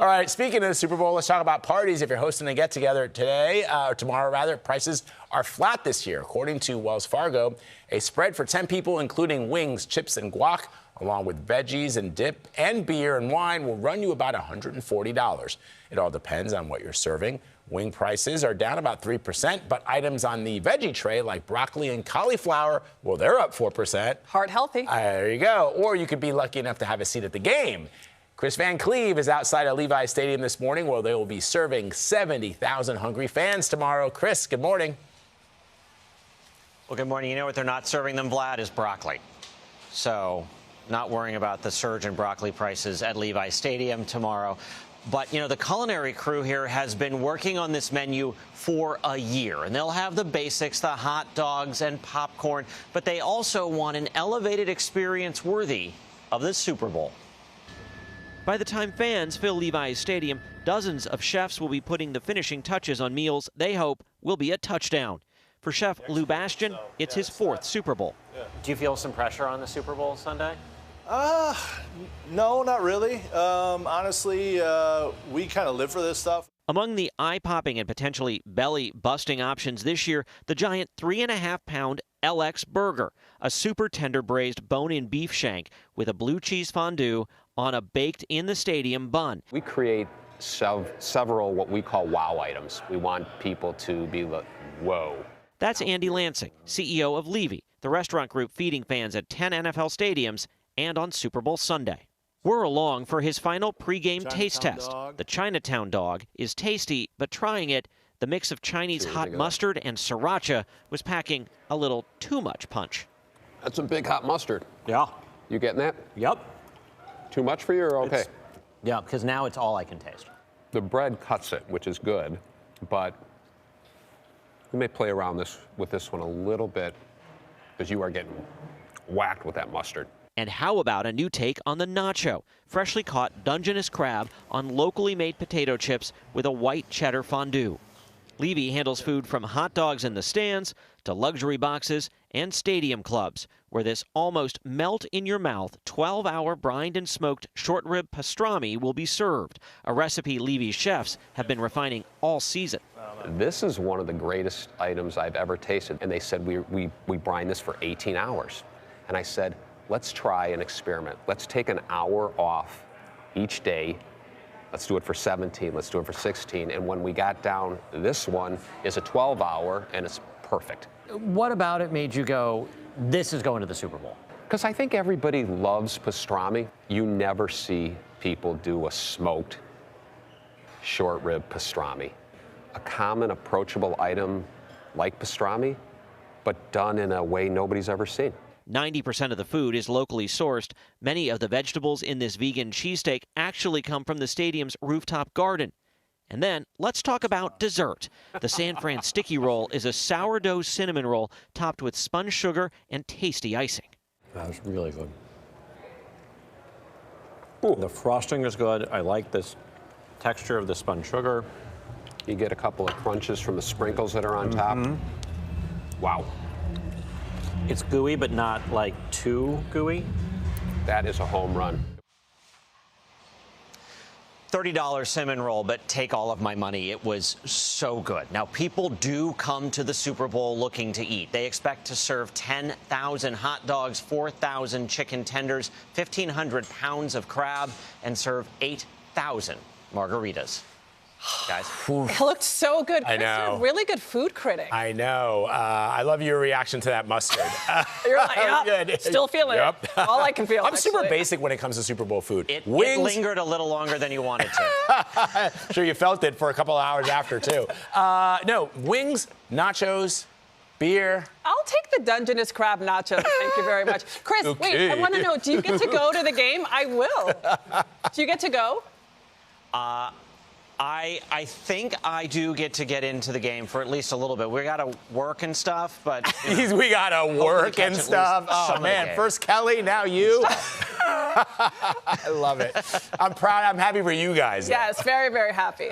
All right, speaking of the Super Bowl, let's talk about parties. If you're hosting a get-together today, or tomorrow rather, prices are flat this year. According to Wells Fargo, a spread for 10 people, including wings, chips, and guac, along with veggies and dip and beer and wine, will run you about $140. It all depends on what you're serving. Wing prices are down about 3%, but items on the veggie tray like broccoli and cauliflower, well, they're up 4%. Heart healthy. There you go. Or you could be lucky enough to have a seat at the game. Chris Van Cleve is outside of Levi Stadium this morning, where they will be serving 70,000 hungry fans tomorrow. Chris, good morning. Well, good morning. You know what they're not serving them, Vlad, is broccoli. So not worrying about the surge in broccoli prices at Levi Stadium tomorrow. But, you know, the culinary crew here has been working on this menu for a year, and they'll have the basics, the hot dogs and popcorn, but they also want an elevated experience worthy of the Super Bowl. By the time fans fill Levi's Stadium, dozens of chefs will be putting the finishing touches on meals they hope will be a touchdown. For Chef Lou Bastian, it's his fourth Super Bowl. Do you feel some pressure on the Super Bowl Sunday? No, not really. Honestly, we kind of live for this stuff. Among the eye-popping and potentially belly-busting options this year, the giant 3.5-pound LX Burger, a super tender braised bone-in beef shank with a blue cheese fondue on a baked-in-the-stadium bun. We create several what we call wow items. We want people to be like, whoa. That's Andy Lansing, CEO of Levy, the restaurant group feeding fans at 10 NFL stadiums and on Super Bowl Sunday. We're along for his final pregame taste test. The Chinatown dog is tasty, but trying it, the mix of Chinese hot mustard and sriracha was packing a little too much punch. That's a big hot mustard. Yeah. You getting that? Yep. Too much for you or okay? Yeah, because now it's all I can taste. The bread cuts it, which is good, but we may play around with this one a little bit because you are getting whacked with that mustard. And how about a new take on the nacho? Freshly caught Dungeness crab on locally made potato chips with a white cheddar fondue. Levy handles food from hot dogs in the stands to luxury boxes and stadium clubs, where this almost melt-in-your-mouth 12-hour brined and smoked short rib pastrami will be served, a recipe Levy's chefs have been refining all season. This is one of the greatest items I've ever tasted, and they said we brine this for 18 hours. And I said, let's try an experiment. Let's take an hour off each day. Let's do it for 17, let's do it for 16. And when we got down, this one is a 12-hour, and it's perfect. What about it made you go, this is going to the Super Bowl? Because I think everybody loves pastrami. You never see people do a smoked short rib pastrami. A common, approachable item like pastrami, but done in a way nobody's ever seen. 90% of the food is locally sourced. Many of the vegetables in this vegan cheesesteak actually come from the stadium's rooftop garden. And then let's talk about dessert. The San Fran Sticky Roll is a sourdough cinnamon roll topped with spun sugar and tasty icing. That was really good. Ooh. The frosting is good. I like this texture of the spun sugar. You get a couple of crunches from the sprinkles that are on top. Wow. It's gooey, but not like too gooey. That is a home run. $30 cinnamon roll, but take all of my money. It was so good. Now, people do come to the Super Bowl looking to eat. They expect to serve 10,000 hot dogs, 4,000 chicken tenders, 1,500 pounds of crab, and serve 8,000 margaritas. Guys. It looked so good. I know. You're a really good food critic. I know. I love your reaction to that mustard. You're like, yep, Good. still feeling it. All I can feel. I'm super basic when it comes to Super Bowl food. It Wings. lingered a little longer than you wanted to. Sure, you felt it for a couple of hours after, too. No, wings, nachos, beer. I'll take the Dungeness crab nachos. Thank you very much. Chris, Okay. wait, I want to know, do you get to go to the game? I will. Do you get to go? I think I do get to get into the game for at least a little bit. We got to work and stuff, but We got to work and stuff. Oh, man. First Kelly, now you. I love it. I'm proud. I'm happy for you guys. Yes, very, very happy.